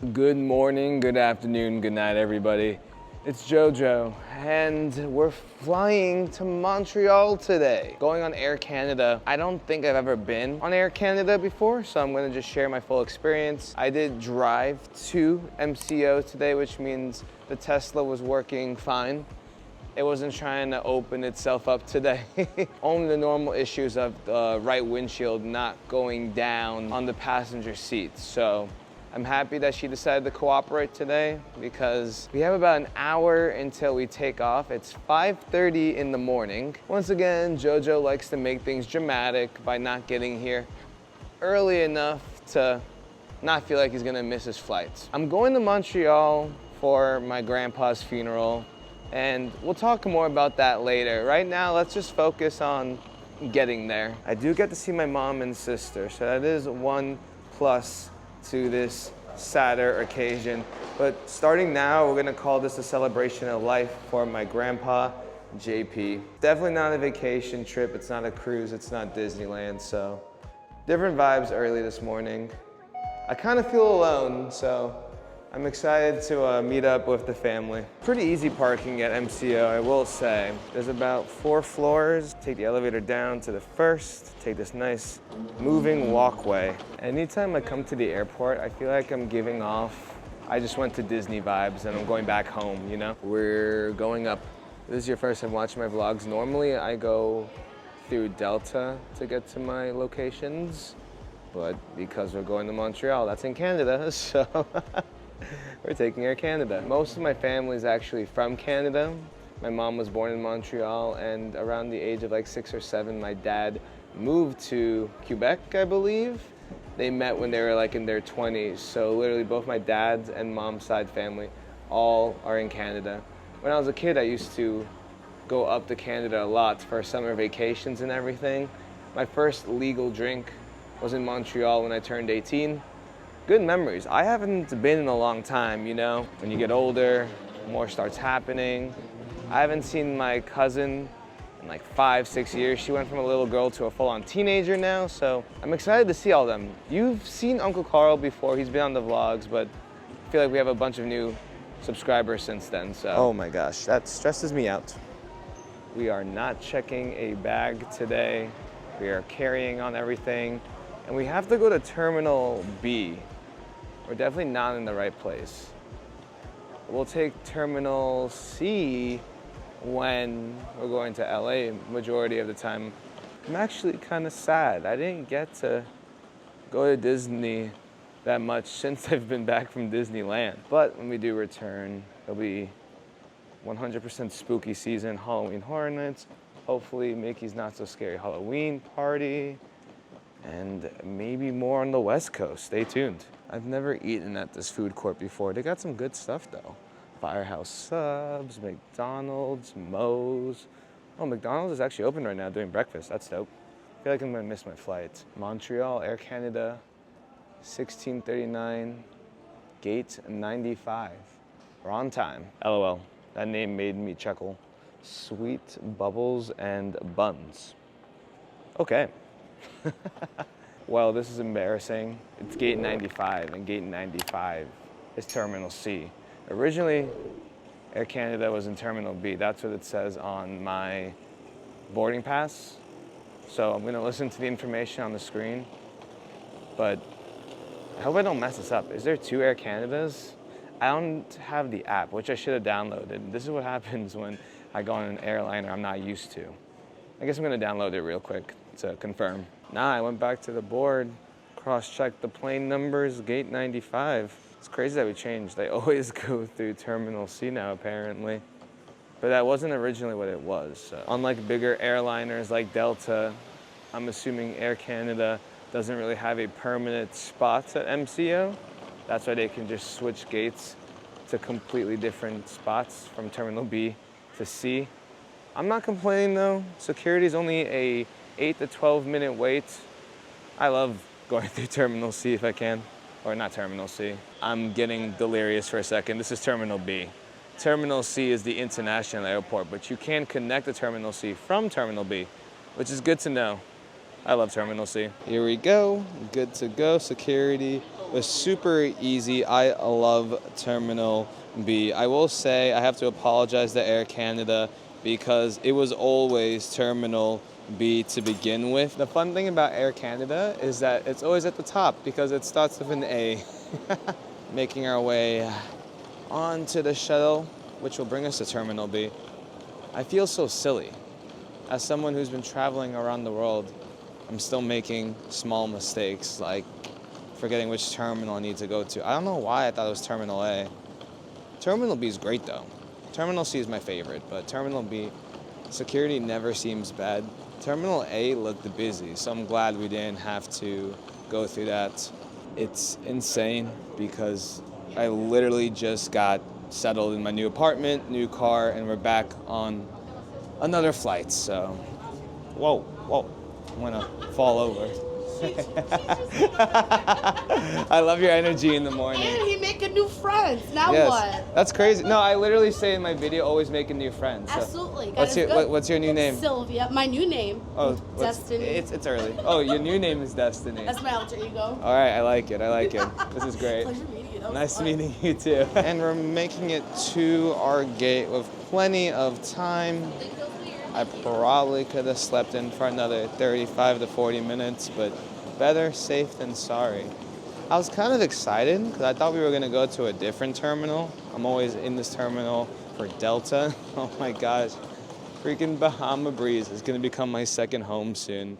Good morning, good afternoon, good night, everybody. It's Jojo, and we're flying to Montreal today. Going on Air Canada. I don't think I've ever been on Air Canada before, so I'm gonna just share my full experience. I did drive to MCO today, which means the Tesla was working fine. It wasn't trying to open itself up today. Only the normal issues of the right windshield not going down on the passenger seat. So I'm happy that she decided to cooperate today because we have about an hour until we take off. It's 5:30 in the morning. Once again, Jojo likes to make things dramatic by not getting here early enough to not feel like he's gonna miss his flights. I'm going to Montreal for my grandpa's funeral, and we'll talk more about that later. Right now, let's just focus on getting there. I do get to see my mom and sister, so that is one plus to this sadder occasion. But starting now, we're gonna call this a celebration of life for my grandpa, JP. Definitely not a vacation trip, it's not a cruise, it's not Disneyland, so different vibes early this morning. I kind of feel alone, so I'm excited to meet up with the family. Pretty easy parking at MCO, I will say. There's about 4 floors. Take the elevator down to the first, take this nice moving walkway. Anytime I come to the airport, I feel like I'm giving off, I just went to Disney vibes and I'm going back home, you know? We're going up. This is your first time watching my vlogs. Normally I go through Delta to get to my locations, but because we're going to Montreal, that's in Canada, so we're taking Air Canada. Most of my family is actually from Canada. My mom was born in Montreal, and around the age of like 6 or 7, my dad moved to Quebec, I believe. They met when they were like in their 20s. So literally both my dad's and mom's side family all are in Canada. When I was a kid, I used to go up to Canada a lot for summer vacations and everything. My first legal drink was in Montreal when I turned 18. Good memories. I haven't been in a long time, you know? When you get older, more starts happening. I haven't seen my cousin in like 5-6 years. She went from a little girl to a full-on teenager now, so I'm excited to see all them. You've seen Uncle Carl before, he's been on the vlogs, but I feel like we have a bunch of new subscribers since then, so. Oh my gosh, that stresses me out. We are not checking a bag today. We are carrying on everything, and we have to go to Terminal B. We're definitely not in the right place. We'll take Terminal C when we're going to LA majority of the time. I'm actually kind of sad. I didn't get to go to Disney that much since I've been back from Disneyland. But when we do return, it'll be 100% spooky season, Halloween Horror Nights, hopefully Mickey's Not So Scary Halloween Party, and maybe more on the West Coast. Stay tuned. I've never eaten at this food court before. They got some good stuff though. Firehouse Subs, McDonald's, Moe's. Oh, McDonald's is actually open right now doing breakfast. That's dope. I feel like I'm gonna miss my flight. Montreal, Air Canada, 1639, gate 95. We're on time. LOL, that name made me chuckle. Sweet bubbles and buns. Okay. Well, this is embarrassing. It's gate 95, and gate 95 is Terminal C. Originally, Air Canada was in Terminal B. That's what it says on my boarding pass. So I'm gonna listen to the information on the screen, but I hope I don't mess this up. Is there 2 Air Canadas? I don't have the app, which I should have downloaded. This is what happens when I go on an airliner I'm not used to. I guess I'm gonna download it real quick to confirm. Nah, I went back to the board, cross-checked the plane numbers, gate 95. It's crazy that we changed. They always go through Terminal C now, apparently. But that wasn't originally what it was. So. Unlike bigger airliners like Delta, I'm assuming Air Canada doesn't really have a permanent spot at MCO. That's why they can just switch gates to completely different spots from Terminal B to C. I'm not complaining though. Security is only a 8 to 12 minute wait. I love going through Terminal C if I can. Or not Terminal C. I'm getting delirious for a second. This is Terminal B. Terminal C is the international airport, but you can connect to Terminal C from Terminal B, which is good to know. I love Terminal C. Here we go. Good to go. Security was super easy. I love Terminal B. I will say I have to apologize to Air Canada because it was always Terminal B to begin with. The fun thing about Air Canada is that it's always at the top because it starts with an A. Making our way onto the shuttle, which will bring us to Terminal B. I feel so silly. As someone who's been traveling around the world, I'm still making small mistakes, like forgetting which terminal I need to go to. I don't know why I thought it was Terminal A. Terminal B is great though. Terminal C is my favorite, but Terminal B, security never seems bad. Terminal A looked busy, so I'm glad we didn't have to go through that. It's insane because I literally just got settled in my new apartment, new car, and we're back on another flight, so whoa, I'm gonna fall over. I love your energy in the morning. And he making new friends. Now yes. What? That's crazy. No, I literally say in my video, always making new friends. So Absolutely. what's your new name? Sylvia. My new name. Oh, Destiny. It's early. Oh, your new name is Destiny. That's my alter ego. All right, I like it. This is great. Pleasure meeting you. Nice meeting you too. And we're making it to our gate with plenty of time. I probably could have slept in for another 35 to 40 minutes, but better safe than sorry. I was kind of excited because I thought we were going to go to a different terminal. I'm always in this terminal for Delta. Oh my gosh. Freaking Bahama Breeze is going to become my second home soon.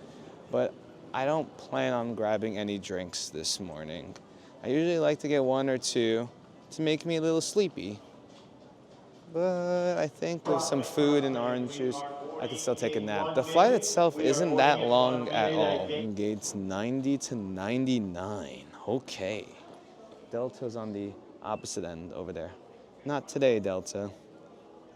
But I don't plan on grabbing any drinks this morning. I usually like to get one or two to make me a little sleepy. But I think with some food and orange juice, I can still take a nap. The flight itself isn't that long at all. Gates 90 to 99. Okay. Delta's on the opposite end over there. Not today, Delta.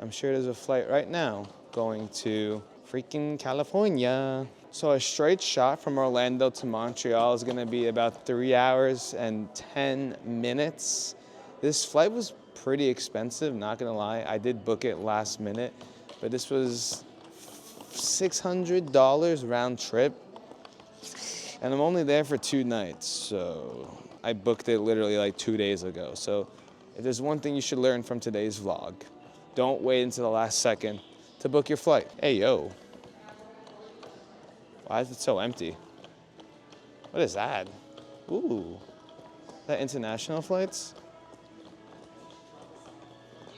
I'm sure there's a flight right now going to freaking California. So a straight shot from Orlando to Montreal is gonna be about 3 hours and 10 minutes. This flight was pretty expensive, not gonna lie. I did book it last minute, but this was $600 round trip. And I'm only there for 2 nights, so I booked it literally like 2 days ago. So if there's one thing you should learn from today's vlog, don't wait until the last second to book your flight. Hey, yo. Why is it so empty? What is that? Ooh, is that international flights?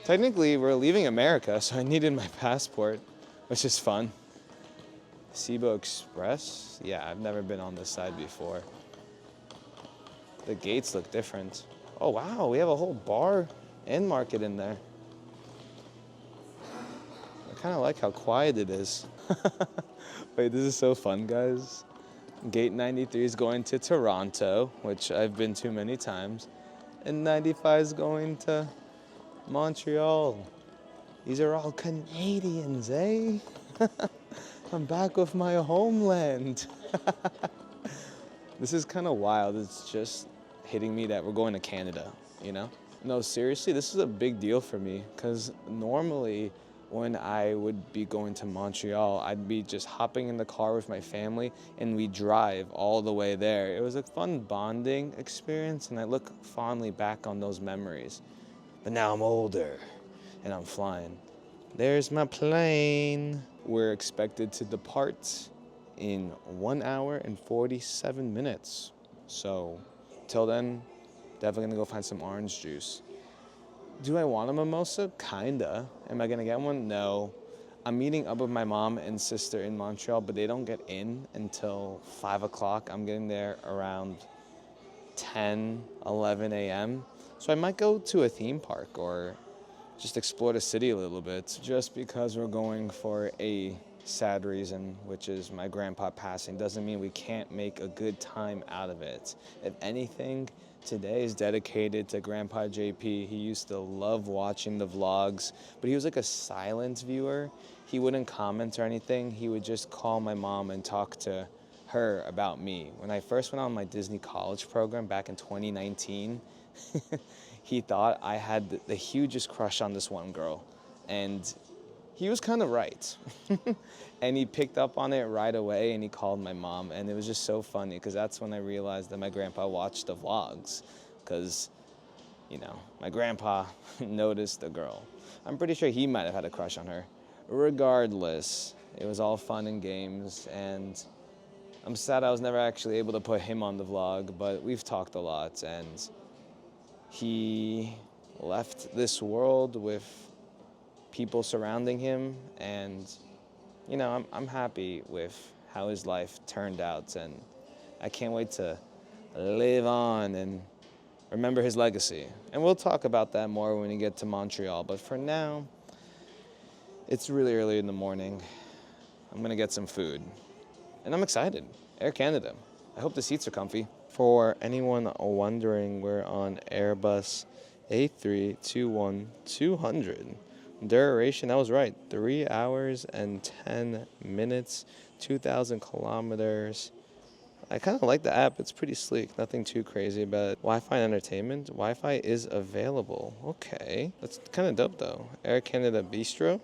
Technically, we're leaving America, so I needed my passport, which is fun. Cebu Express? Yeah, I've never been on this side before. The gates look different. Oh wow, we have a whole bar and market in there. I kind of like how quiet it is. Wait, this is so fun, guys. Gate 93 is going to Toronto, which I've been to many times. And 95 is going to Montreal. These are all Canadians, eh? I'm back with my homeland. This is kind of wild. It's just hitting me that we're going to Canada, you know? No, seriously, this is a big deal for me because normally when I would be going to Montreal, I'd be just hopping in the car with my family and we drive all the way there. It was a fun bonding experience and I look fondly back on those memories. But now I'm older and I'm flying. There's my plane. We're expected to depart in 1 hour and 47 minutes. So till then, definitely gonna go find some orange juice. Do I want a mimosa? Kinda. Am I gonna get one? No. I'm meeting up with my mom and sister in Montreal, but they don't get in until 5 o'clock. I'm getting there around 10, 11 a.m. So I might go to a theme park or just explore the city a little bit. Just because we're going for a sad reason, which is my grandpa passing, doesn't mean we can't make a good time out of it. If anything, today is dedicated to Grandpa JP. He used to love watching the vlogs, but he was like a silent viewer. He wouldn't comment or anything. He would just call my mom and talk to her about me. When I first went on my Disney college program back in 2019, he thought I had the hugest crush on this one girl. And he was kind of right. And he picked up on it right away and he called my mom. And it was just so funny because that's when I realized that my grandpa watched the vlogs. Because, you know, my grandpa noticed the girl. I'm pretty sure he might have had a crush on her. Regardless, it was all fun and games. And I'm sad I was never actually able to put him on the vlog, but we've talked a lot. And he left this world with people surrounding him, and you know, I'm happy with how his life turned out, and I can't wait to live on and remember his legacy. And we'll talk about that more when we get to Montreal, but for now, it's really early in the morning. I'm gonna get some food, and I'm excited. Air Canada. I hope the seats are comfy. For anyone wondering, we're on Airbus A321-200. Duration, I was right, 3 hours and 10 minutes, 2,000 kilometers. I kind of like the app. It's pretty sleek, nothing too crazy about it. Wi-Fi and entertainment. Wi-Fi is available. Okay, that's kind of dope though. Air Canada Bistro.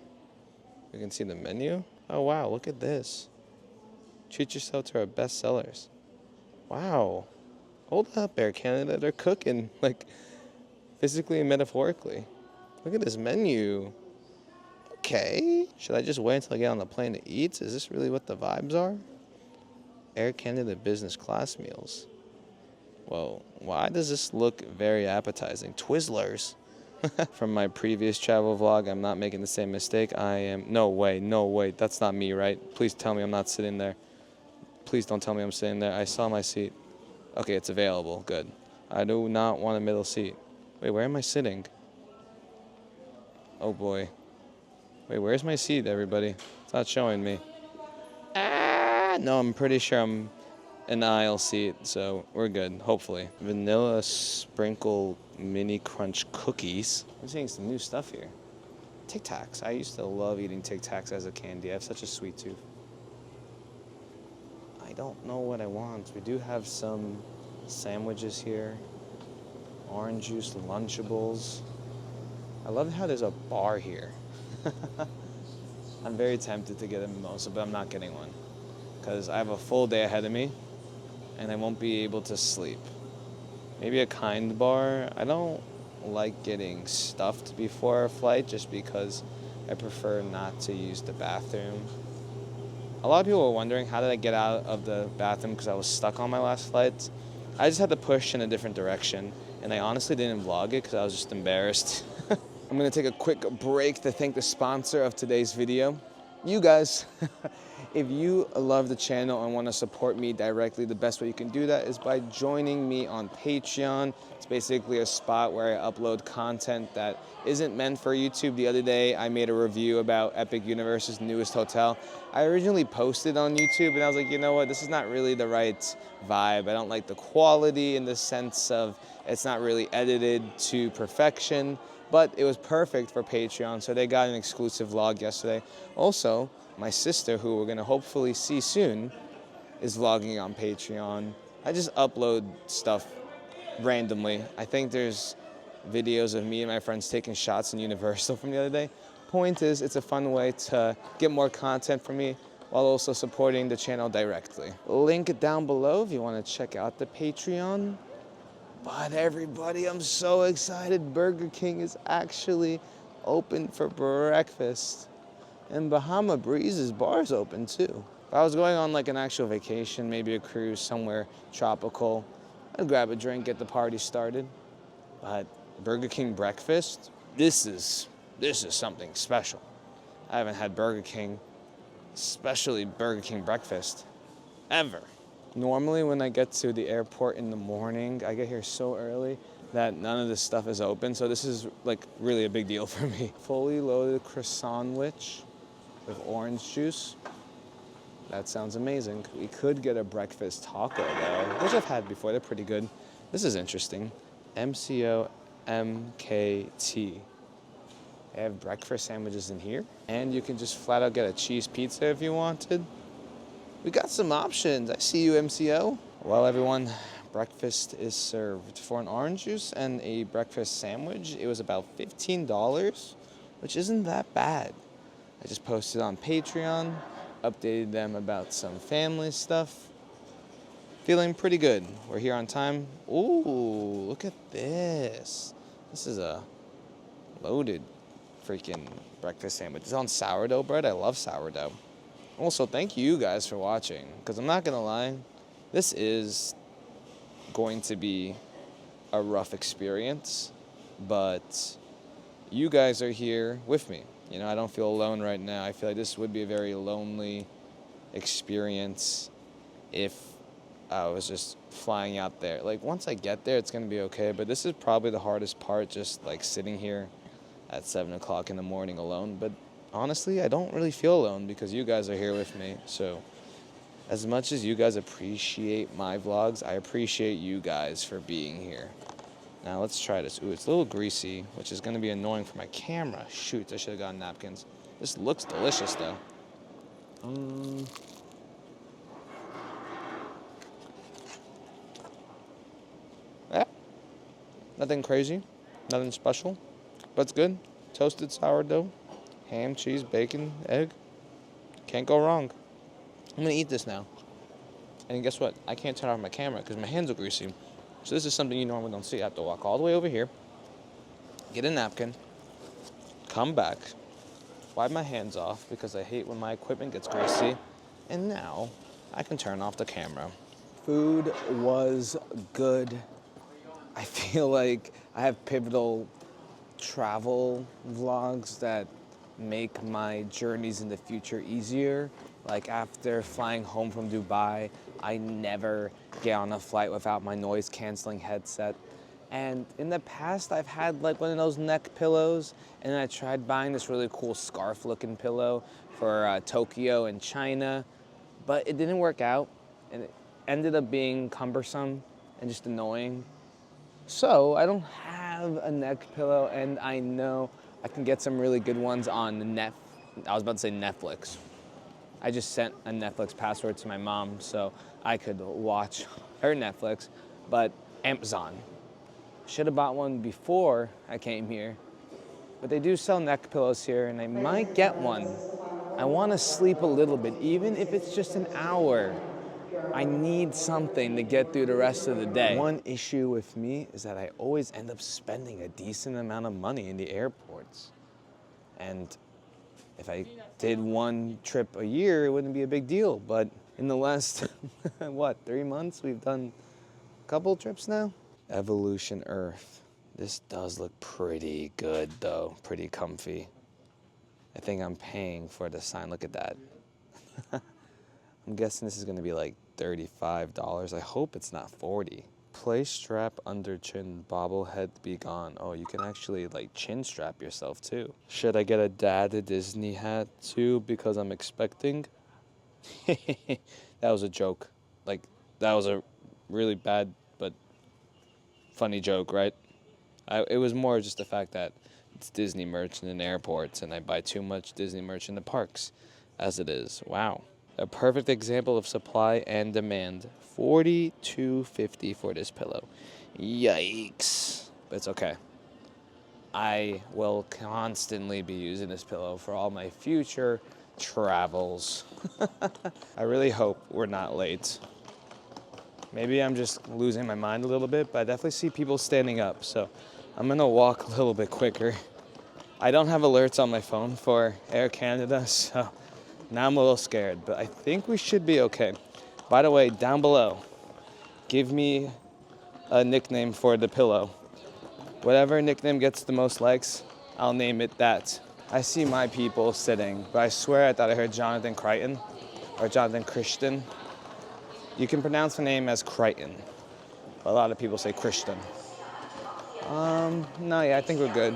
You can see the menu. Oh wow, look at this. Treat yourself to our best sellers. Wow. Hold up, Air Canada. They're cooking, like physically and metaphorically. Look at this menu. Okay. Should I just wait until I get on the plane to eat? Is this really what the vibes are? Air Canada business class meals. Whoa, why does this look very appetizing? Twizzlers. From my previous travel vlog, I'm not making the same mistake. No way, that's not me, right? Please tell me I'm not sitting there. Please don't tell me I'm sitting there. I saw my seat. Okay, it's available, good. I do not want a middle seat. Wait, where am I sitting? Oh boy. Wait, where's my seat, everybody? It's not showing me. No, I'm pretty sure I'm in the aisle seat, so we're good, hopefully. Vanilla sprinkle mini crunch cookies. I'm seeing some new stuff here. Tic Tacs. I used to love eating Tic Tacs as a candy. I have such a sweet tooth. I don't know what I want. We do have some sandwiches here. Orange juice Lunchables. I love how there's a bar here. I'm very tempted to get a mimosa, but I'm not getting one because I have a full day ahead of me and I won't be able to sleep. Maybe a Kind bar. I don't like getting stuffed before a flight just because I prefer not to use the bathroom. A lot of people were wondering how did I get out of the bathroom because I was stuck on my last flight. I just had to push in a different direction, and I honestly didn't vlog it because I was just embarrassed. I'm gonna take a quick break to thank the sponsor of today's video, you guys. If you love the channel and want to support me directly, the best way you can do that is by joining me on Patreon. It's basically a spot where I upload content that isn't meant for YouTube. The other day, I made a review about Epic Universe's newest hotel. I originally posted on YouTube, and I was like, you know what, this is not really the right vibe. I don't like the quality in the sense of it's not really edited to perfection, but it was perfect for Patreon, so they got an exclusive vlog yesterday. Also, my sister, who we're gonna hopefully see soon, is vlogging on Patreon. I just upload stuff randomly. I think there's videos of me and my friends taking shots in Universal from the other day. Point is, it's a fun way to get more content from me while also supporting the channel directly. Link down below if you wanna check out the Patreon. But everybody, I'm so excited. Burger King is actually open for breakfast. And Bahama Breeze's bar's open too. If I was going on like an actual vacation, maybe a cruise somewhere tropical, I'd grab a drink, get the party started. But Burger King breakfast, this is something special. I haven't had Burger King, especially Burger King breakfast, ever. Normally when I get to the airport in the morning, I get here so early that none of this stuff is open. So this is like really a big deal for me. Fully loaded croissant-wich with orange juice. That sounds amazing. We could get a breakfast taco though, which I've had before. They're pretty good. This is interesting. MCO MKT. They have breakfast sandwiches in here. And you can just flat out get a cheese pizza if you wanted. We got some options. I see you, MCO. Well, everyone, breakfast is served. For an orange juice and a breakfast sandwich, it was about $15, which isn't that bad. I just posted on Patreon, updated them about some family stuff. Feeling pretty good. We're here on time. Ooh, look at this. This is a loaded freaking breakfast sandwich. It's on sourdough bread. I love sourdough. Also, thank you guys for watching, because I'm not going to lie, this is going to be a rough experience, but you guys are here with me. You know, I don't feel alone right now. I feel like this would be a very lonely experience if I was just flying out there. Like, once I get there, it's going to be okay, but this is probably the hardest part, just like sitting here at 7 o'clock in the morning alone. But honestly, I don't really feel alone because you guys are here with me. So as much as you guys appreciate my vlogs, I appreciate you guys for being here. Now let's try this. Ooh, it's a little greasy, which is going to be annoying for my camera. Shoot, I should have gotten napkins. This looks delicious, though. Yeah. Nothing crazy, nothing special, but it's good. Toasted sourdough, ham, cheese, bacon, egg. Can't go wrong. I'm going to eat this now. And guess what? I can't turn off my camera because my hands are greasy. So this is something you normally don't see. I have to walk all the way over here, get a napkin, come back, wipe my hands off because I hate when my equipment gets greasy, and now I can turn off the camera. Food was good. I feel like I have pivotal travel vlogs that make my journeys in the future easier. Like after flying home from Dubai, I never get on a flight without my noise canceling headset. And in the past, I've had like one of those neck pillows, and I tried buying this really cool scarf looking pillow for Tokyo and China, but it didn't work out, and it ended up being cumbersome and just annoying. So I don't have a neck pillow, and I know I can get some really good ones on I was about to say Netflix. I just sent a Netflix password to my mom so I could watch her Netflix, but Amazon. Should have bought one before I came here, but they do sell neck pillows here, and I might get one. I want to sleep a little bit, even if it's just an hour. I need something to get through the rest of the day. One issue with me is that I always end up spending a decent amount of money in the airports. And if I did one trip a year, it wouldn't be a big deal. But in the last, 3 months, we've done a couple trips now? Evolution Earth. This does look pretty good, though. Pretty comfy. I think I'm paying for the sign. Look at that. I'm guessing this is going to be like $35. I hope it's not 40. Play strap under chin, bobblehead be gone. Oh, you can actually like chin strap yourself too. Should I get a Dad Disney hat too because I'm expecting? That was a joke. Like, that was a really bad but funny joke, right? It was more just the fact that it's Disney merch in airports and I buy too much Disney merch in the parks as it is. Wow. A perfect example of supply and demand. $42.50 for this pillow. Yikes. But it's okay. I will constantly be using this pillow for all my future travels. I really hope we're not late. Maybe I'm just losing my mind a little bit, but I definitely see people standing up, so I'm gonna walk a little bit quicker. I don't have alerts on my phone for Air Canada, so now I'm a little scared, but I think we should be okay. By the way, down below, give me a nickname for the pillow. Whatever nickname gets the most likes, I'll name it that. I see my people sitting, but I swear I thought I heard Jonathan Crichton or Jonathan Christian. You can pronounce the name as Crichton. A lot of people say Christian. No, yeah, I think we're good.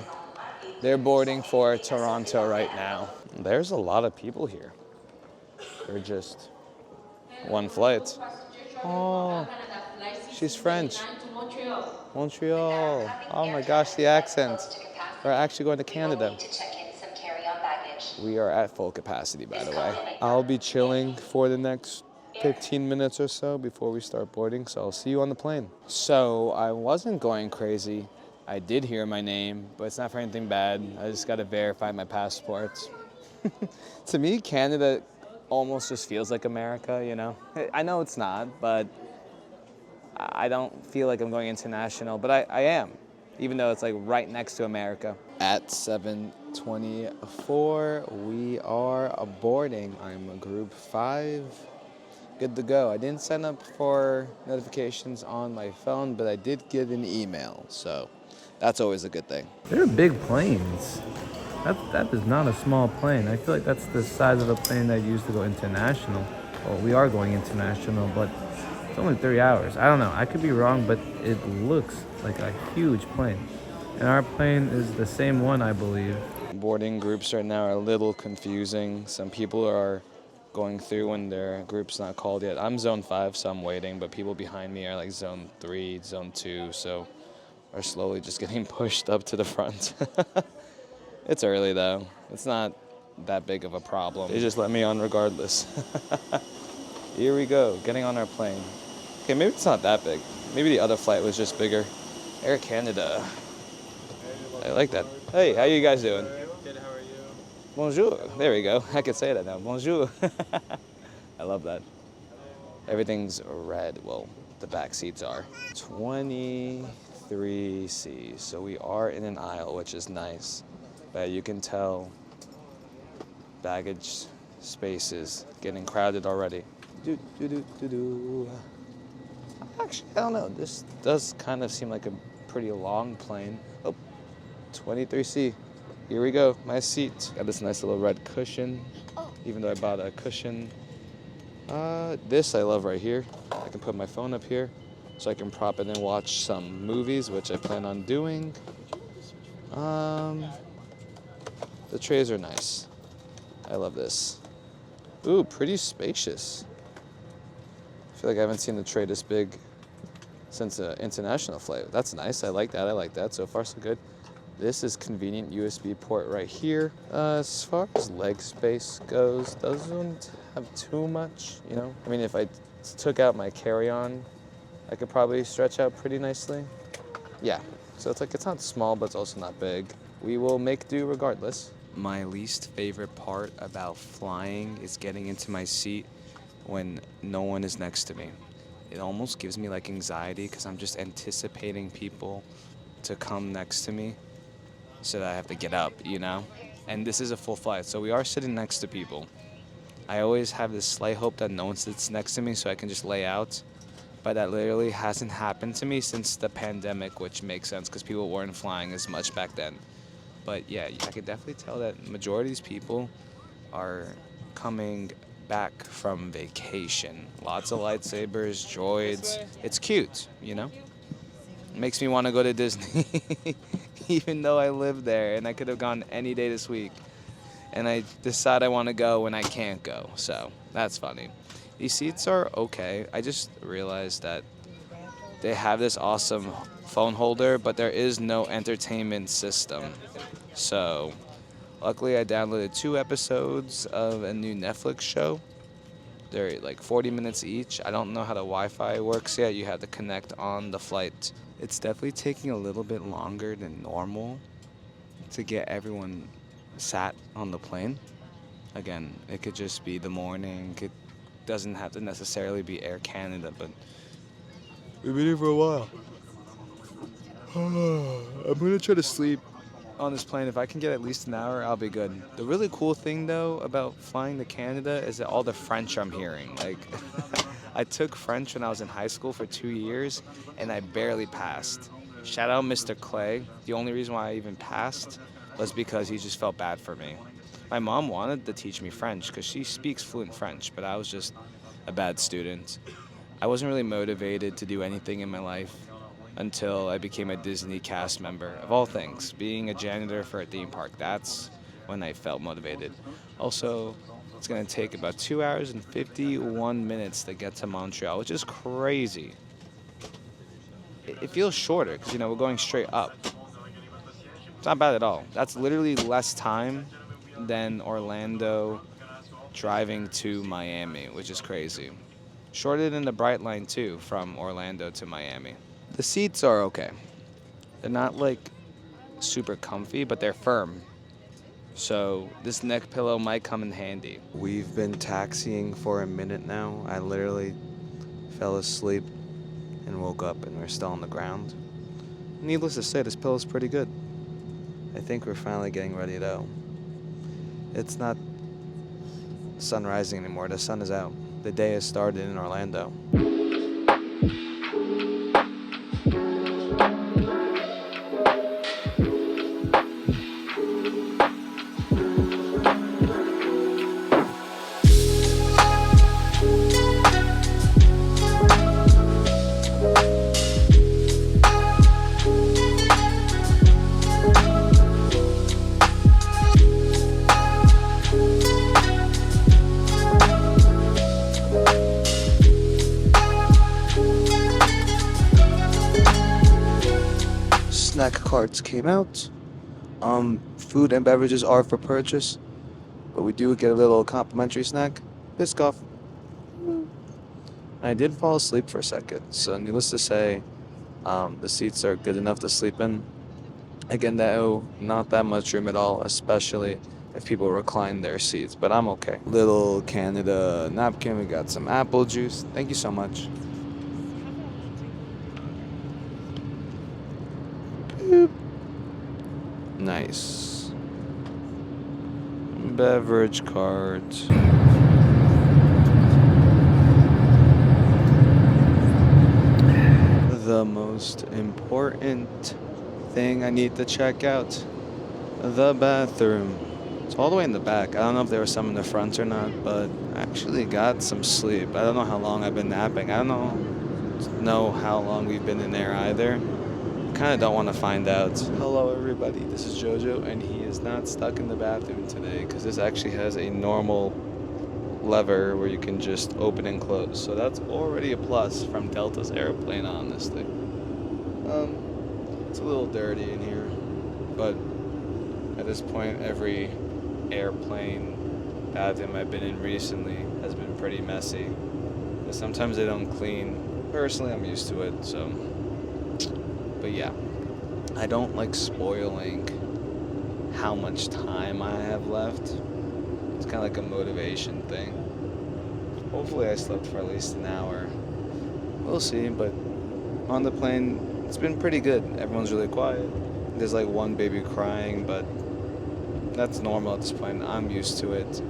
They're boarding for Toronto right now. There's a lot of people here. They're just one flight. Oh, she's French. Montreal. Oh my gosh, the accent. We're actually going to Canada. We are at full capacity, by the way. I'll be chilling for the next 15 minutes or so before we start boarding, so I'll see you on the plane. So I wasn't going crazy. I did hear my name, but it's not for anything bad. I just gotta verify my passports. To me, Canada almost just feels like America, you know? I know it's not, but I don't feel like I'm going international, but I am, even though it's like right next to America. At 7:24, we are boarding. I'm group 5, good to go. I didn't sign up for notifications on my phone, but I did get an email, so that's always a good thing. They're big planes. That is not a small plane. I feel like that's the size of a plane that used to go international. Well, we are going international, but it's only 3 hours. I don't know. I could be wrong, but it looks like a huge plane. And our plane is the same one, I believe. Boarding groups right now are a little confusing. Some people are going through when their group's not called yet. I'm zone 5, so I'm waiting, but people behind me are like zone 3, zone 2, so are slowly just getting pushed up to the front. It's early though. It's not that big of a problem. They just let me on regardless. Here we go, getting on our plane. Okay, maybe it's not that big. Maybe the other flight was just bigger. Air Canada. I like that. Hey, how you guys doing? Good, how are you? Bonjour. There we go. I can say that now. Bonjour. I love that. Everything's red. Well, the back seats are. 23C. So we are in an aisle, which is nice. But you can tell baggage space is getting crowded already. Actually, I don't know. This does kind of seem like a pretty long plane. Oh, 23C. Here we go. My seat. Got this nice little red cushion. Even though I bought a cushion. This I love right here. I can put my phone up here so I can prop it and watch some movies, which I plan on doing. The trays are nice. I love this. Ooh, pretty spacious. I feel like I haven't seen the tray this big since an international flight. That's nice. I like that. I like that. So far, so good. This is convenient USB port right here. As far as leg space goes, doesn't have too much, you know? I mean, if I took out my carry-on, I could probably stretch out pretty nicely. Yeah, so it's like, it's not small, but it's also not big. We will make do regardless. My least favorite part about flying is getting into my seat when no one is next to me. It almost gives me like anxiety because I'm just anticipating people to come next to me so that I have to get up, you know? And this is a full flight, so we are sitting next to people. I always have this slight hope that no one sits next to me so I can just lay out. But that literally hasn't happened to me since the pandemic, which makes sense because people weren't flying as much back then. But yeah, I could definitely tell that majority of these people are coming back from vacation. Lots of lightsabers, droids. It's cute, you know? It makes me want to go to Disney, even though I live there and I could have gone any day this week. And I decide I want to go when I can't go, so that's funny. These seats are okay. I just realized that they have this awesome phone holder, but there is no entertainment system. So luckily I downloaded 2 episodes of a new Netflix show. They're like 40 minutes each. I don't know how the Wi-Fi works yet. You have to connect on the flight. It's definitely taking a little bit longer than normal to get everyone sat on the plane. Again, it could just be the morning. It doesn't have to necessarily be Air Canada, but we've been here for a while. I'm gonna try to sleep on this plane. If I can get at least an hour, I'll be good. The really cool thing though about flying to Canada is that all the French I'm hearing. Like, I took French when I was in high school for 2 years and I barely passed. Shout out Mr. Clay. The only reason why I even passed was because he just felt bad for me. My mom wanted to teach me French because she speaks fluent French, but I was just a bad student. I wasn't really motivated to do anything in my life until I became a Disney cast member. Of all things, being a janitor for a theme park, that's when I felt motivated. Also, it's gonna take about 2 hours and 51 minutes to get to Montreal, which is crazy. It feels shorter because, you know, we're going straight up. It's not bad at all. That's literally less time than Orlando driving to Miami, which is crazy. Shorter than the Bright Line too, from Orlando to Miami. The seats are okay. They're not like super comfy, but they're firm. So this neck pillow might come in handy. We've been taxiing for a minute now. I literally fell asleep and woke up and we're still on the ground. Needless to say, this pillow's pretty good. I think we're finally getting ready though. It's not sun rising anymore, the sun is out. The day has started in Orlando. Snack carts came out. Food and beverages are for purchase, but we do get a little complimentary snack, Biscoff. I did fall asleep for a second, so needless to say, the seats are good enough to sleep in. Again, though, not that much room at all, especially if people recline their seats, but I'm okay. Little Canada napkin, we got some apple juice. Thank you so much. Boop. Nice. Beverage cart. The most important thing I need to check out, the bathroom. It's all the way in the back. I don't know if there was some in the front or not, but I actually got some sleep. I don't know how long I've been napping. I don't know how long we've been in there either. Kind of don't want to find out. Hello everybody, this is Jojo, and he is not stuck in the bathroom today because this actually has a normal lever where you can just open and close. So that's already a plus from Delta's airplane on this thing. It's a little dirty in here, but at this point every airplane bathroom I've been in recently has been pretty messy. But sometimes they don't clean. Personally, I'm used to it, so. But yeah, I don't like spoiling how much time I have left. It's kind of like a motivation thing. Hopefully I slept for at least an hour. We'll see, but on the plane, it's been pretty good. Everyone's really quiet. There's like one baby crying, but that's normal at this point. I'm used to it.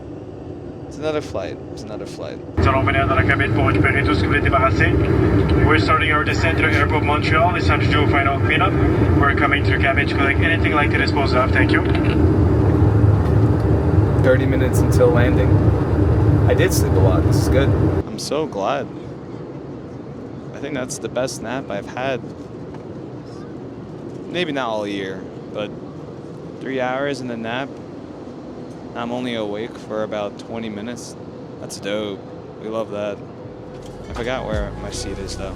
It's another flight. It's another flight. Nous allons venir dans la cabine pour récupérer tout ce que vous voulez débarrasser. We're starting our descent to the airport of Montreal. It's time to do a final cleanup. We're coming to the cabin to collect anything like to dispose of. Thank you. 30 minutes until landing. I did sleep a lot. This is good. I'm so glad. I think that's the best nap I've had. Maybe not all year, but 3 hours in the nap. I'm only awake for about 20 minutes. That's dope. We love that. I forgot where my seat is though.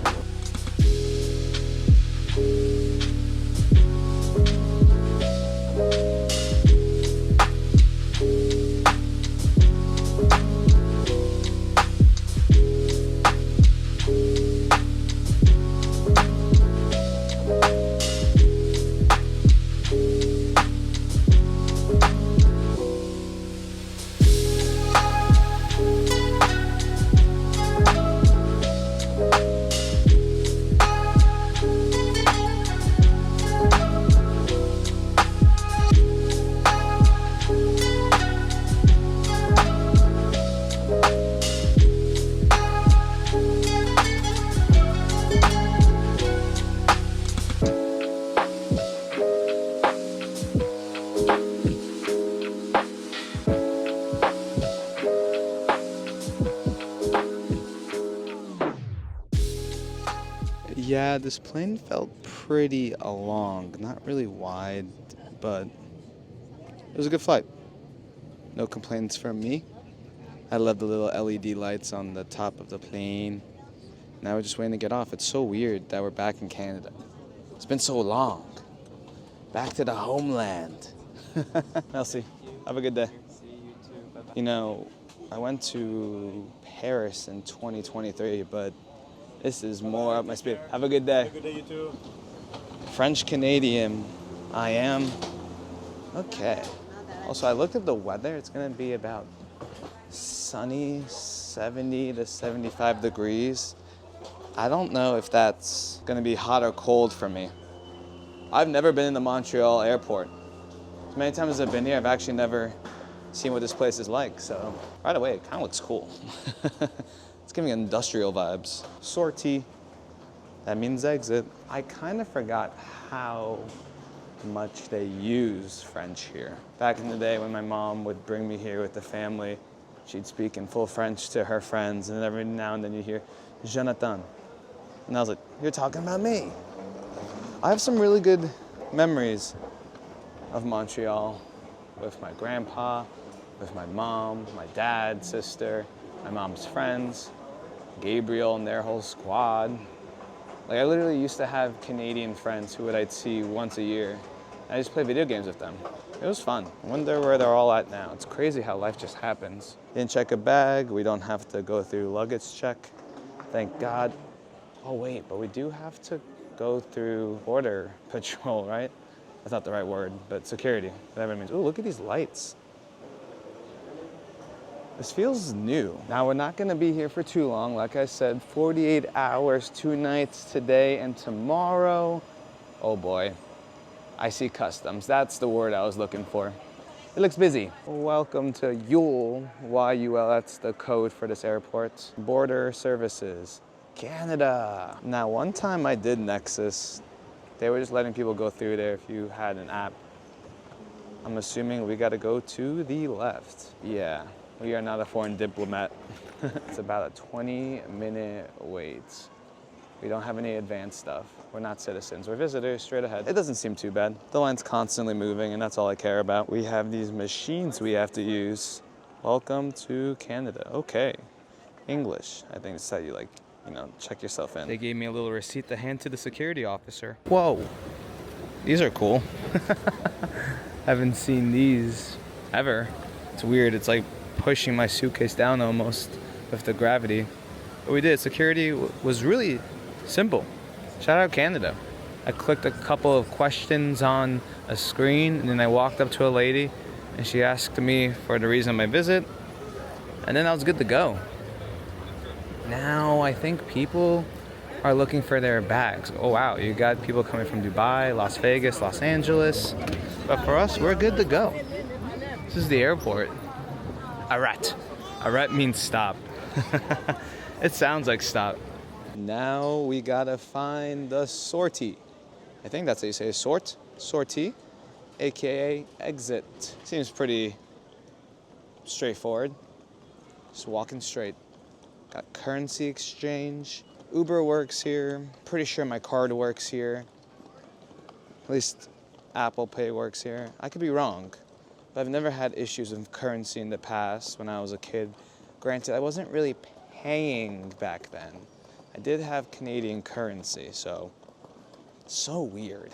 Yeah, this plane felt pretty long, not really wide, but it was a good flight. No complaints from me. I love the little LED lights on the top of the plane. Now we're just waiting to get off. It's so weird that we're back in Canada. It's been so long. Back to the homeland. Merci. Have a good day. You know, I went to Paris in 2023, but this is more up my speed. Have a good day. Good day, you too. French Canadian. I am. Okay. Also, I looked at the weather. It's gonna be about sunny, 70 to 75 degrees. I don't know if that's gonna be hot or cold for me. I've never been in the Montreal airport. As many times as I've been here, I've actually never seen what this place is like. So right away, it kind of looks cool. It's giving industrial vibes. Sortie, that means exit. I kind of forgot how much they use French here. Back in the day when my mom would bring me here with the family, she'd speak in full French to her friends, and every now and then you hear, Jonathan. And I was like, you're talking about me. I have some really good memories of Montreal with my grandpa, with my mom, my dad, sister, my mom's friends, Gabriel and their whole squad. Like, I literally used to have Canadian friends who I'd see once a year. I just play video games with them. It was fun. I wonder where they're all at now. It's crazy how life just happens. Didn't check a bag. We don't have to go through luggage check. Thank God. Oh wait, but we do have to go through border patrol, right? That's not the right word, but security, whatever it means. Ooh, look at these lights. This feels new. Now, we're not gonna be here for too long. Like I said, 48 hours, 2 nights today and tomorrow. Oh boy, I see customs. That's the word I was looking for. It looks busy. Welcome to Yule, Y-U-L, that's the code for this airport. Border services, Canada. Now, one time I did Nexus. They were just letting people go through there if you had an app. I'm assuming we gotta go to the left. Yeah, we are not a foreign diplomat. It's about a 20-minute wait. We don't have any advanced stuff. We're not citizens, we're visitors, straight ahead. It doesn't seem too bad. The line's constantly moving and that's all I care about. We have these machines we have to use. Welcome to Canada. Okay, English. I think it's how you check yourself in. They gave me a little receipt to hand to the security officer. Whoa, these are cool. Haven't seen these ever. It's weird, it's like pushing my suitcase down almost with the gravity. But we did, security was really simple. Shout out Canada. I clicked a couple of questions on a screen and then I walked up to a lady and she asked me for the reason of my visit and then I was good to go. Now I think people are looking for their bags. Oh wow, you got people coming from Dubai, Las Vegas, Los Angeles. But for us, we're good to go. This is the airport. Arrête. Arrête means stop. It sounds like stop. Now we gotta find the sortie. I think that's how you say it. Sortie, AKA exit. Seems pretty straightforward. Just walking straight. Got currency exchange. Uber works here. Pretty sure my card works here. At least Apple Pay works here. I could be wrong, but I've never had issues with currency in the past when I was a kid. Granted, I wasn't really paying back then. I did have Canadian currency, so weird.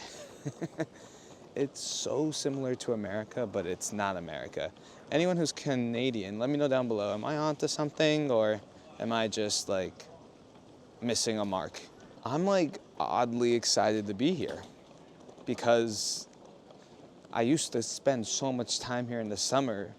It's so similar to America, but it's not America. Anyone who's Canadian, let me know down below. Am I onto something or am I just like missing a mark? I'm like oddly excited to be here because I used to spend so much time here in the summer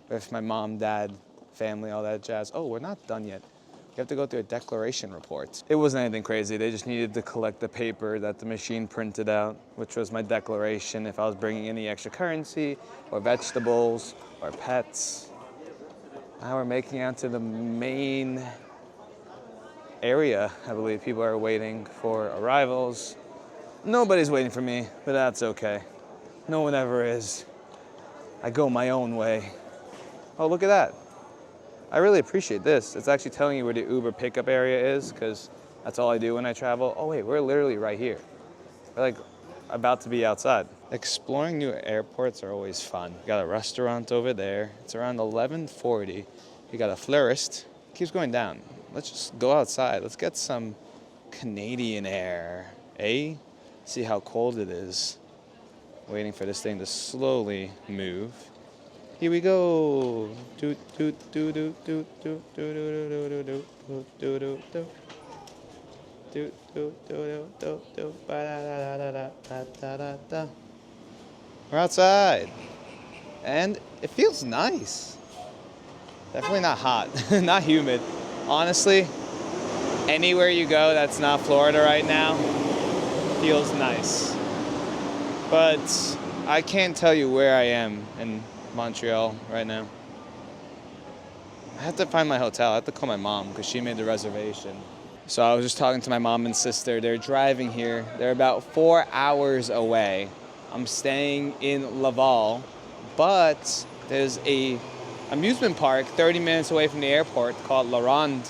with my mom, dad, family, all that jazz. Oh, we're not done yet. You have to go through a declaration report. It wasn't anything crazy. They just needed to collect the paper that the machine printed out, which was my declaration if I was bringing any extra currency or vegetables or pets. Now we're making out to the main area. I believe people are waiting for arrivals. Nobody's waiting for me, but that's okay. No one ever is. I go my own way. Oh, look at that. I really appreciate this. It's actually telling you where the Uber pickup area is because that's all I do when I travel. Oh wait, we're literally right here. We're like about to be outside. Exploring new airports are always fun. You got a restaurant over there. It's around 11:40. You got a florist. It keeps going down. Let's just go outside. Let's get some Canadian air, eh? See how cold it is. Waiting for this thing to slowly move. Here we go. Doot doot doot doot doot doot doot doot doot doot doot doot doot. Do do do do do ba da da da da da da da da. We're outside. and it feels nice. Definitely not hot, not humid. Honestly, anywhere you go that's not Florida right now feels nice. But I can't tell you where I am in Montreal right now. I have to find my hotel. I have to call my mom because she made the reservation. So I was just talking to my mom and sister. They're driving here. They're about 4 hours away. I'm staying in Laval, but there's a amusement park 30 minutes away from the airport called La Ronde.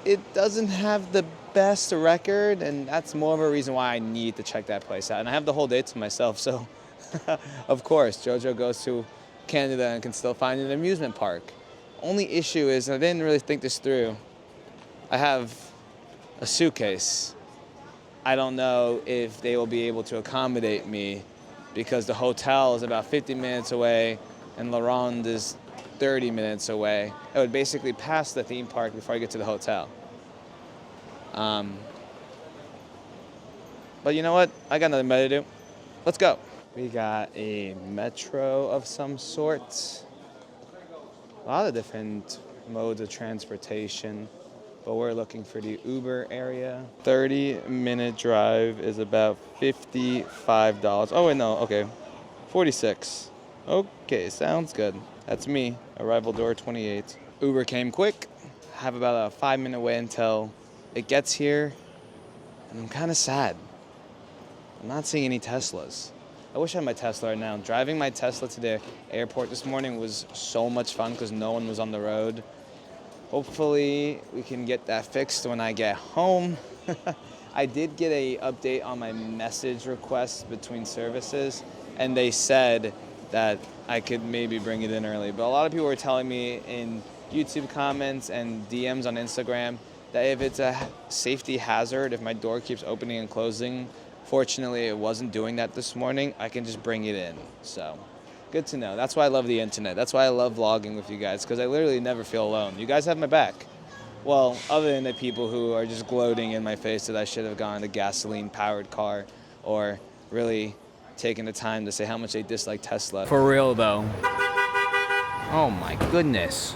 It doesn't have the best record, and that's more of a reason why I need to check that place out. And I have the whole day to myself, so of course, JoJo goes to Canada and can still find an amusement park. Only issue is, I didn't really think this through, I have a suitcase. I don't know if they will be able to accommodate me because the hotel is about 50 minutes away and La Ronde is 30 minutes away. I would basically pass the theme park before I get to the hotel. But you know what? I got nothing better to do. Let's go. We got a metro of some sort. A lot of different modes of transportation, but we're looking for the Uber area. 30-minute drive is about $55. Oh wait, no, okay. 46. Okay, sounds good. That's me. Arrival door 28. Uber came quick. Have about a 5-minute wait until it gets here. And I'm kind of sad. I'm not seeing any Teslas. I wish I had my Tesla right now. Driving my Tesla to the airport this morning was so much fun because no one was on the road. Hopefully we can get that fixed when I get home. I did get an update on my message requests between services, and they said that I could maybe bring it in early. But a lot of people were telling me in YouTube comments and DMs on Instagram that if it's a safety hazard, if my door keeps opening and closing, fortunately it wasn't doing that this morning, I can just bring it in. So good to know. That's why I love the internet. That's why I love vlogging with you guys, because I literally never feel alone. You guys have my back. Well, other than the people who are just gloating in my face that I should have gone a gasoline-powered car, or really taking the time to say how much they dislike Tesla. For real, though. Oh my goodness.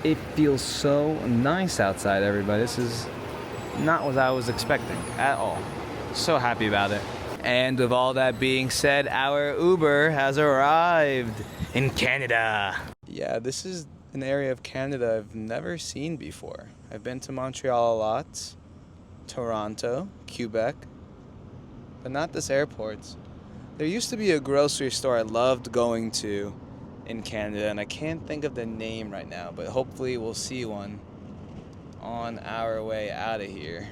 It feels so nice outside, everybody. This is not what I was expecting at all. So happy about it. And with all that being said, our Uber has arrived in Canada. Yeah, this is an area of Canada I've never seen before. I've been to Montreal a lot, Toronto, Quebec, but not this airport. There used to be a grocery store I loved going to in Canada, and I can't think of the name right now, but hopefully we'll see one on our way out of here.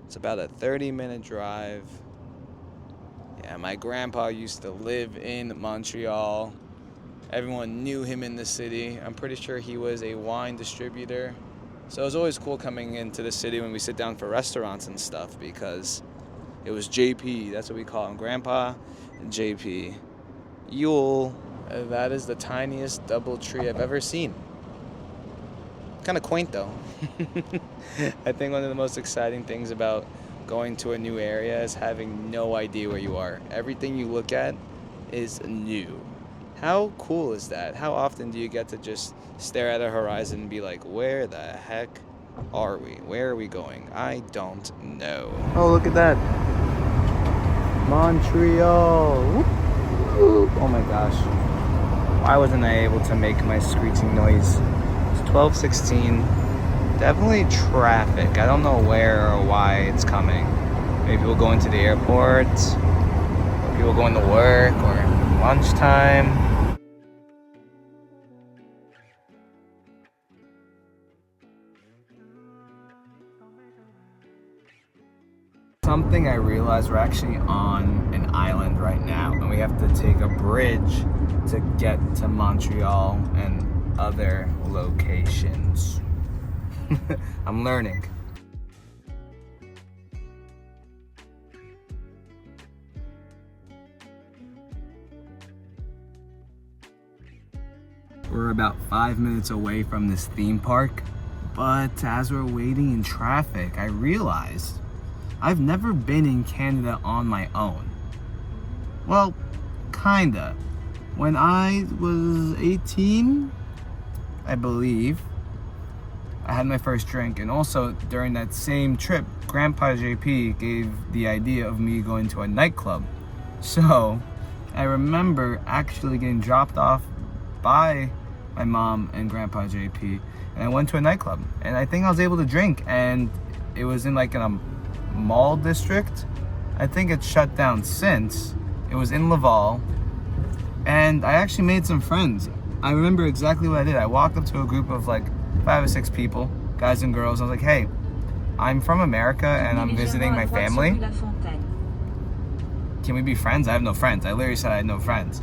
It's about a 30-minute drive. Yeah, my grandpa used to live in Montreal. Everyone knew him in the city. I'm pretty sure he was a wine distributor. So it was always cool coming into the city when we sit down for restaurants and stuff, because it was JP. That's what we call him, Grandpa JP. Yule. That is the tiniest double tree I've ever seen. Kind of quaint though. I think one of the most exciting things about going to a new area is having no idea where you are. Everything you look at is new. How cool is that? How often do you get to just stare at a horizon and be like, where the heck are we? Where are we going? I don't know. Oh, look at that. Montreal. Whoop, whoop. Oh my gosh. Why wasn't I able to make my screeching noise? It's 12:16. Definitely traffic. I don't know where or why it's coming. Maybe people going to the airport, or people going to work, or lunchtime. Something I realized, we're actually on an island right now, and we have to take a bridge to get to Montreal and other locations. I'm learning. We're about 5 minutes away from this theme park, but as we're waiting in traffic, I realized I've never been in Canada on my own. Well, kinda. When I was 18, I believe, I had my first drink. And also during that same trip, Grandpa JP gave the idea of me going to a nightclub. So I remember actually getting dropped off by my mom and Grandpa JP, and I went to a nightclub, and I think I was able to drink, and it was in like in a mall district. I think it's shut down since. It was in Laval, and I actually made some friends. I remember exactly what I did. I walked up to a group of like 5 or 6 people, guys and girls. I was like, hey, I'm from America and I'm visiting my family. Can we be friends? I have no friends. I literally said I had no friends.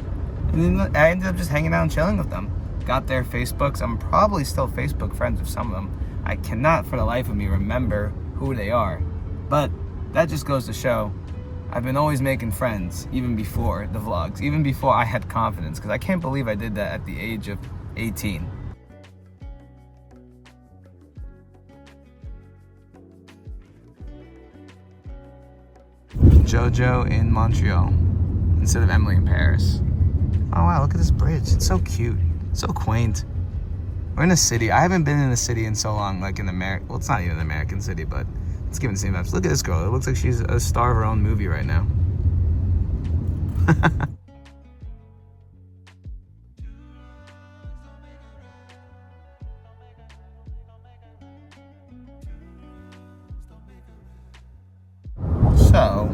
And then I ended up just hanging out and chilling with them. Got their Facebooks. I'm probably still Facebook friends with some of them. I cannot for the life of me remember who they are. But that just goes to show I've been always making friends, even before the vlogs, even before I had confidence, because I can't believe I did that at the age of 18. Jojo in Montreal instead of Emily in Paris. Oh wow, look at this bridge. It's so cute, so quaint. We're in a city. I haven't been in a city in so long, like in America. Well, it's not even an American city, but it's giving the same vibes. Look at this girl. It looks like she's a star of her own movie right now. So,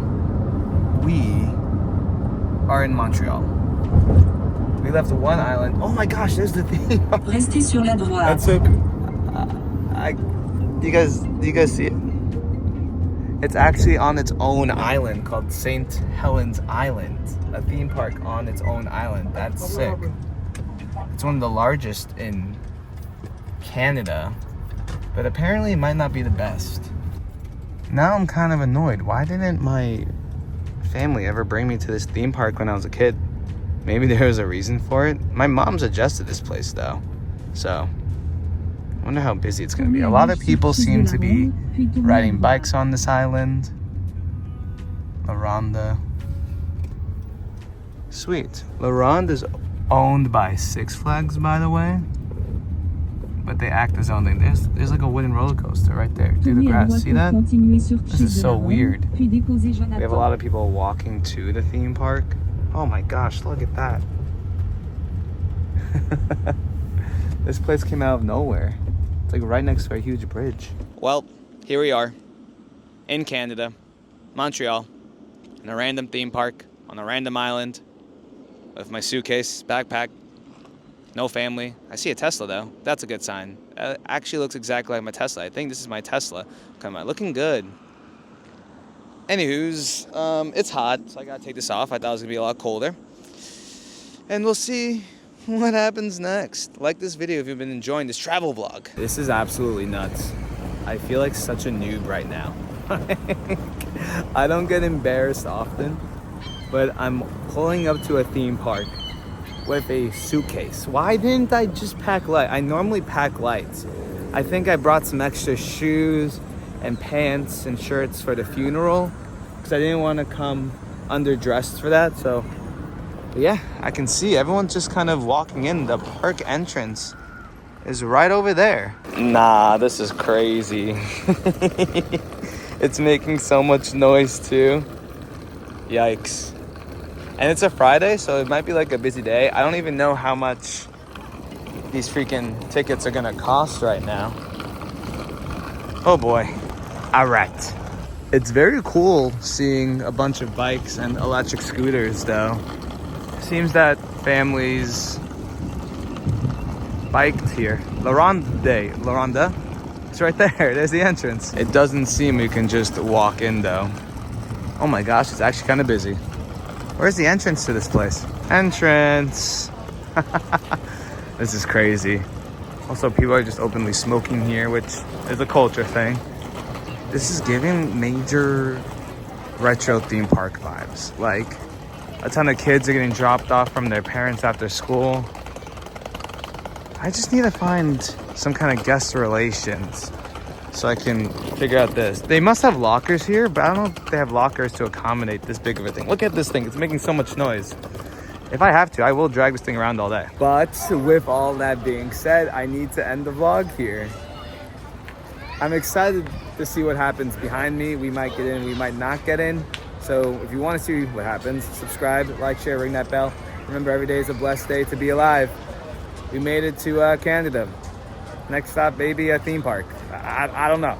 we are in Montreal. We left one island. Oh my gosh, there's the thing. Restez sur la droite. That's so cool. Do you guys see it? It's actually on its own island called St. Helens Island. A theme park on its own island. That's sick. It's one of the largest in Canada, but apparently it might not be the best. Now I'm kind of annoyed. Why didn't my family ever bring me to this theme park when I was a kid? Maybe there was a reason for it. My mom suggested this place though, so I wonder how busy it's gonna be. A lot of people seem to be riding bikes on this island. La Ronde. Sweet. La Ronde is owned by Six Flags, by the way, but they act as own thing. There's like a wooden roller coaster right there through the grass. See that? This is so weird. We have a lot of people walking to the theme park. Oh my gosh, look at that. This place came out of nowhere. It's like right next to a huge bridge. Well, here we are in Canada, Montreal, in a random theme park on a random island with my suitcase, backpack, no family. I see a Tesla though. That's a good sign. Actually looks exactly like my Tesla. I think this is my Tesla. Come on, looking good. Anywho's, it's hot, so I gotta take this off. I thought it was gonna be a lot colder. And we'll see what happens next. Like this video if you've been enjoying this travel vlog. This is absolutely nuts. I feel like such a noob right now. I don't get embarrassed often, but I'm pulling up to a theme park with a suitcase. Why didn't I just pack light? I normally pack lights. I think I brought some extra shoes and pants and shirts for the funeral because I didn't want to come underdressed for that. So yeah, I can see everyone's just kind of walking in. The park entrance is right over there. Nah, this is crazy. It's making so much noise too. Yikes. And it's a Friday, so it might be like a busy day. I don't even know how much these freaking tickets are gonna cost right now. Oh boy. All right. It's very cool seeing a bunch of bikes and electric scooters though. Seems that families biked here. La Ronde. It's right there. There's the entrance. It doesn't seem you can just walk in though. Oh my gosh, it's actually kind of busy. Where's the entrance to this place? Entrance. This is crazy. Also, people are just openly smoking here, which is a culture thing. This is giving major retro theme park vibes. Like, a ton of kids are getting dropped off from their parents after school. I just need to find some kind of guest relations so I can figure out this. They must have lockers here, but I don't know if they have lockers to accommodate this big of a thing. Look at this thing. It's making so much noise. If I have to, I will drag this thing around all day. But with all that being said, I need to end the vlog here. I'm excited to see what happens behind me. We might get in, we might not get in. So if you want to see what happens, subscribe, like, share, ring that bell. Remember, every day is a blessed day to be alive. We made it to Canada. Next stop, maybe a theme park. I don't know.